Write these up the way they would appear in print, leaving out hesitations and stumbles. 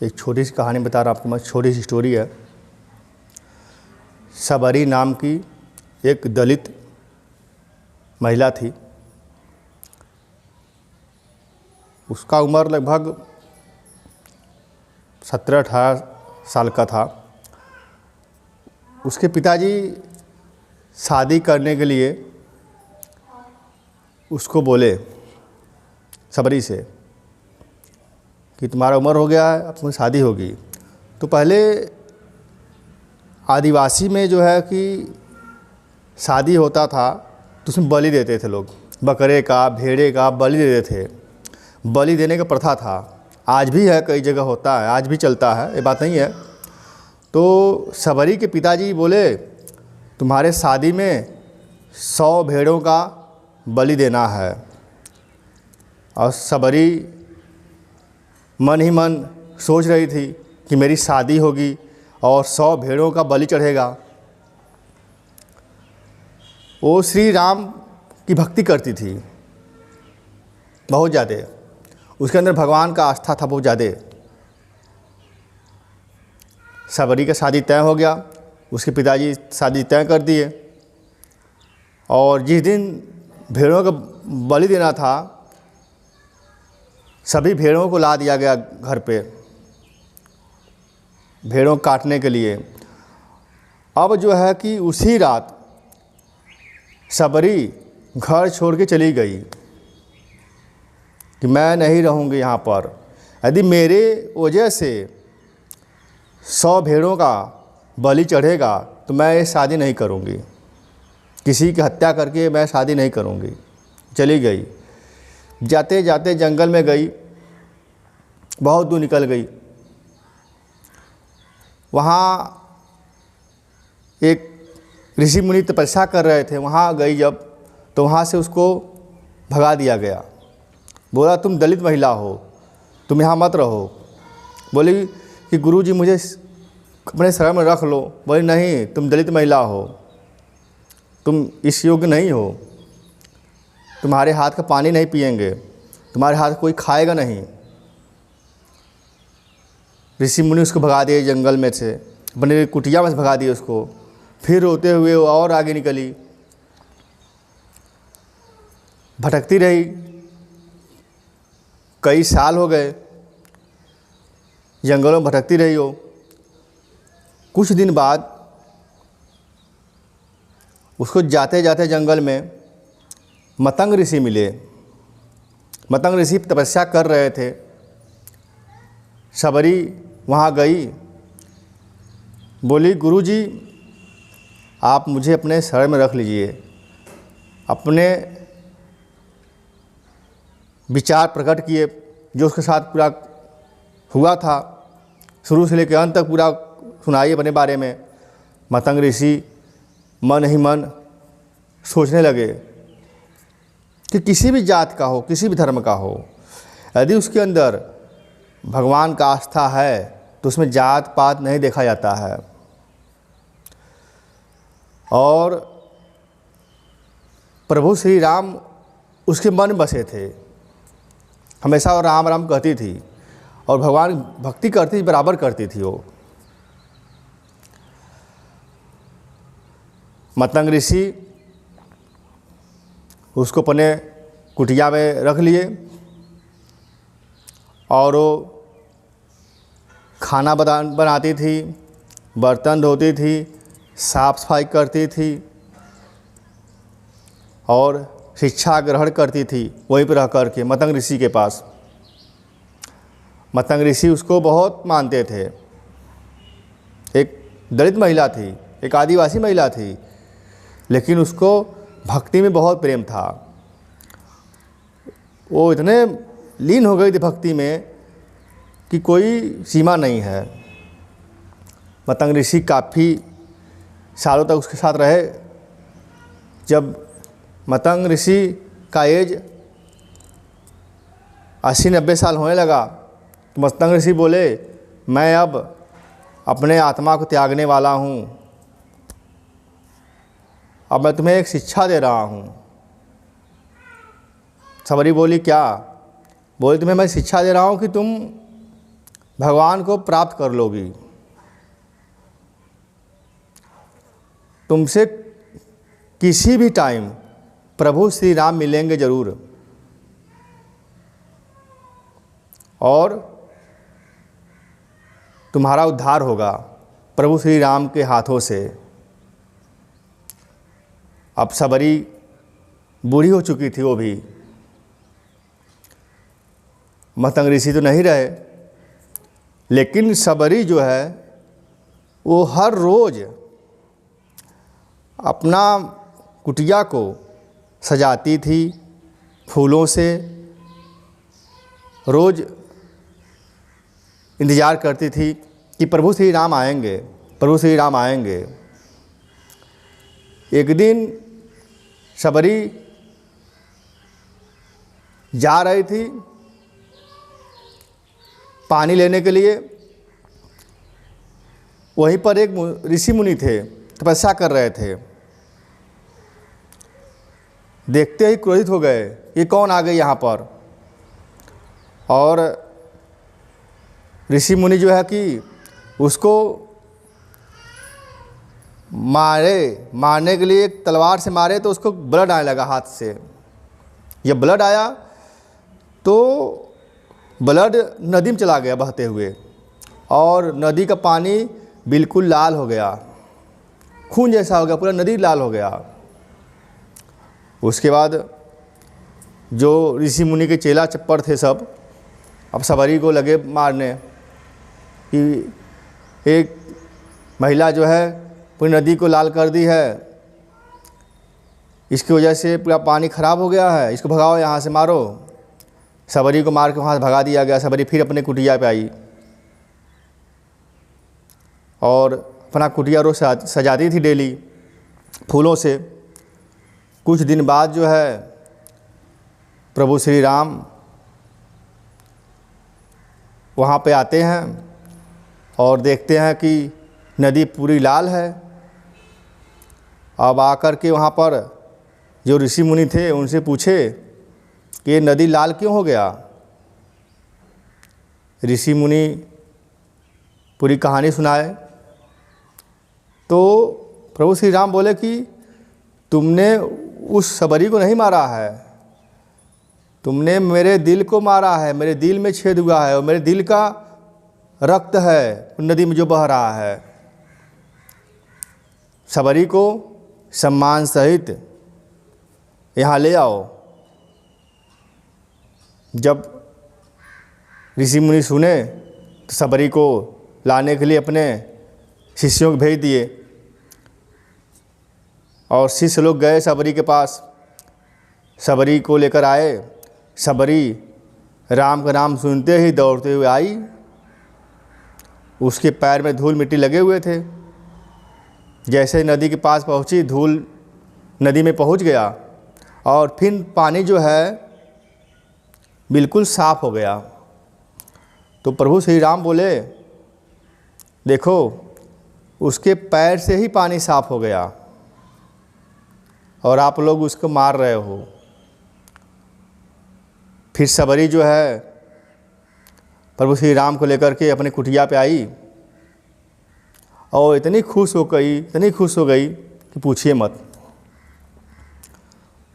एक छोटी सी कहानी बता रहा हूँ आपको मैं, छोटी सी स्टोरी है। सबरी नाम की एक दलित महिला थी। उसका उम्र लगभग 17-18 साल का था। उसके पिताजी शादी करने के लिए उसको बोले सबरी से कि तुम्हारा उम्र हो गया है, अब तुम्हारी शादी होगी। तो पहले आदिवासी में जो है कि शादी होता था तो उसमें बलि देते थे लोग, बकरे का भेड़े का बलि देते थे। बलि देने का प्रथा था, आज भी है, कई जगह होता है, आज भी चलता है, ये बात नहीं है। तो सबरी के पिताजी बोले तुम्हारे शादी में 100 भेड़ों का बलि देना है। और सबरी मन ही मन सोच रही थी कि मेरी शादी होगी और 100 भेड़ों का बलि चढ़ेगा। वो श्री राम की भक्ति करती थी बहुत ज़्यादा, उसके अंदर भगवान का आस्था था बहुत ज़्यादा। सबरी का शादी तय हो गया, उसके पिताजी शादी तय कर दिए। और जिस दिन भेड़ों का बलि देना था, सभी भेड़ों को ला दिया गया घर पे भेड़ों काटने के लिए। अब जो है कि उसी रात सबरी घर छोड़ के चली गई कि मैं नहीं रहूँगी यहाँ पर। यदि मेरे वजह से 100 भेड़ों का बलि चढ़ेगा तो मैं ये शादी नहीं करूँगी, किसी की हत्या करके मैं शादी नहीं करूँगी। चली गई, जाते जाते जंगल में गई, बहुत दूर निकल गई। वहाँ एक ऋषि मुनि तपस्या कर रहे थे, वहाँ गई जब, तो वहाँ से उसको भगा दिया गया। बोला तुम दलित महिला हो, तुम यहाँ मत रहो। बोली कि गुरुजी मुझे अपने शरण में रख लो। बोली नहीं, तुम दलित महिला हो, तुम इस योग्य नहीं हो, तुम्हारे हाथ का पानी नहीं पिएंगे, तुम्हारे हाथ कोई खाएगा नहीं। ऋषि मुनि उसको भगा दिए जंगल में से, अपने कुटिया में से भगा दिए उसको। फिर रोते हुए वो और आगे निकली, भटकती रही। कई साल हो गए जंगलों में भटकती रही हो। कुछ दिन बाद उसको जाते जाते जंगल में मतंग ऋषि मिले। मतंग ऋषि तपस्या कर रहे थे। सबरी वहाँ गई, बोली गुरुजी आप मुझे अपने शरण में रख लीजिए। अपने विचार प्रकट किए, जो उसके साथ पूरा हुआ था, शुरू से लेकर अंत तक पूरा सुनाई अपने बारे में। मतंग ऋषि मन ही मन सोचने लगे कि किसी भी जात का हो, किसी भी धर्म का हो, यदि उसके अंदर भगवान का आस्था है तो उसमें जात पात नहीं देखा जाता है। और प्रभु श्री राम उसके मन बसे थे, हमेशा वो राम राम कहती थी और भगवान भक्ति करती बराबर करती थी वो। मतंग ऋषि उसको अपने कुटिया में रख लिए और वो खाना बनाती थी, बर्तन धोती थी, साफ सफाई करती थी और शिक्षा ग्रहण करती थी वहीं पर रह कर के मतंग ऋषि के पास। मतंग ऋषि उसको बहुत मानते थे। एक दलित महिला थी, एक आदिवासी महिला थी, लेकिन उसको भक्ति में बहुत प्रेम था। वो इतने लीन हो गई थी भक्ति में कि कोई सीमा नहीं है। मतंग ऋषि काफ़ी सालों तक उसके साथ रहे। जब मतंग ऋषि का एज 80-90 साल होने लगा तो मतंग ऋषि बोले मैं अब अपने आत्मा को त्यागने वाला हूँ, अब मैं तुम्हें एक शिक्षा दे रहा हूँ। सबरी बोली क्या? बोले तुम्हें मैं शिक्षा दे रहा हूँ कि तुम भगवान को प्राप्त कर लोगी। तुमसे किसी भी टाइम प्रभु श्री राम मिलेंगे ज़रूर, और तुम्हारा उद्धार होगा प्रभु श्री राम के हाथों से। अब सबरी बूढ़ी हो चुकी थी, वो भी मतंग ऋषि तो नहीं रहे, लेकिन सबरी जो है वो हर रोज़ अपना कुटिया को सजाती थी फूलों से, रोज़ इंतज़ार करती थी कि प्रभु श्री राम आएंगे, प्रभु श्री राम आएंगे। एक दिन सबरी जा रही थी पानी लेने के लिए, वहीं पर एक ऋषि मुनि थे, तपस्या कर रहे थे। देखते ही क्रोधित हो गए, ये कौन आ गए यहाँ पर। और ऋषि मुनि जो है कि उसको मारने के लिए एक तलवार से मारे तो उसको ब्लड आने लगा हाथ से। जब ब्लड आया तो ब्लड नदी में चला गया बहते हुए, और नदी का पानी बिल्कुल लाल हो गया, खून जैसा हो गया, पूरा नदी लाल हो गया। उसके बाद जो ऋषि मुनि के चेला चप्पड़ थे सब अब सबरी को लगे मारने कि एक महिला जो है पूरी नदी को लाल कर दी है, इसकी वजह से पूरा पानी खराब हो गया है, इसको भगाओ यहाँ से, मारो। सबरी को मार के वहाँ से भगा दिया गया। सबरी फिर अपने कुटिया पे आई और अपना कुटिया रोज सजाती थी डेली फूलों से। कुछ दिन बाद जो है प्रभु श्री राम वहाँ पे आते हैं और देखते हैं कि नदी पूरी लाल है। अब आकर के वहाँ पर जो ऋषि मुनि थे उनसे पूछे कि ये नदी लाल क्यों हो गया। ऋषि मुनि पूरी कहानी सुनाए तो प्रभु श्री राम बोले कि तुमने उस सबरी को नहीं मारा है, तुमने मेरे दिल को मारा है, मेरे दिल में छेद हुआ है और मेरे दिल का रक्त है नदी में जो बह रहा है। सबरी को सम्मान सहित यहाँ ले आओ। जब ऋषि मुनि सुने तो सबरी को लाने के लिए अपने शिष्यों को भेज दिए और शिष्य लोग गए सबरी के पास, सबरी को लेकर आए। सबरी राम का नाम सुनते ही दौड़ते हुए आई, उसके पैर में धूल मिट्टी लगे हुए थे। जैसे नदी के पास पहुंची, धूल नदी में पहुंच गया और फिर पानी जो है बिल्कुल साफ हो गया। तो प्रभु श्री राम बोले, देखो उसके पैर से ही पानी साफ हो गया और आप लोग उसको मार रहे हो। फिर सबरी जो है प्रभु श्री राम को लेकर के अपने कुटिया पे आई और इतनी खुश हो गई कि पूछिए मत।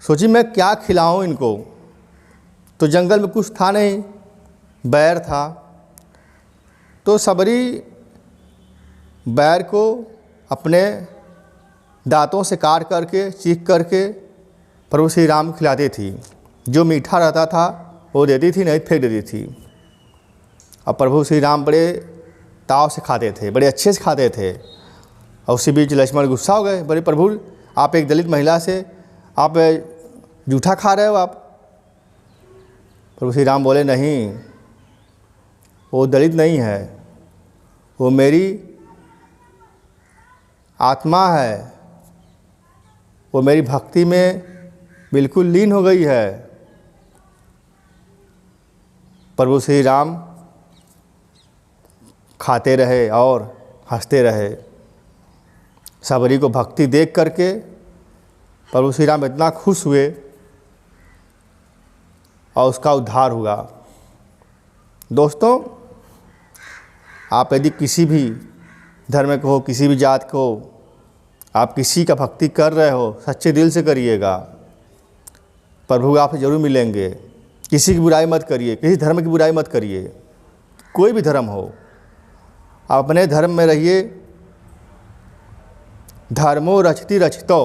सोची मैं क्या खिलाऊं इनको, तो जंगल में कुछ था नहीं, बैर था। तो सबरी बैर को अपने दांतों से काट करके चीख करके प्रभु श्री राम को खिलाती थी। जो मीठा रहता था वो देती थी, नहीं फेंक देती थी। अब प्रभु श्री राम बड़े ताव से खाते थे, बड़े अच्छे से खाते थे। और उसी बीच लक्ष्मण गुस्सा हो गए, बोले प्रभु आप एक दलित महिला से आप जूठा खा रहे हो आप। प्रभु श्री राम बोले नहीं, वो दलित नहीं है, वो मेरी आत्मा है, वो मेरी भक्ति में बिल्कुल लीन हो गई है। प्रभु श्री राम खाते रहे और हंसते रहे। सबरी को भक्ति देख करके प्रभु श्री राम इतना खुश हुए और उसका उद्धार हुआ। दोस्तों आप यदि किसी भी धर्म के हो, किसी भी जात को, आप किसी का भक्ति कर रहे हो, सच्चे दिल से करिएगा, प्रभु आपसे ज़रूर मिलेंगे। किसी की बुराई मत करिए, किसी धर्म की बुराई मत करिए, कोई भी धर्म हो, आप अपने धर्म में रहिए। धर्मो रक्षति रक्षितो,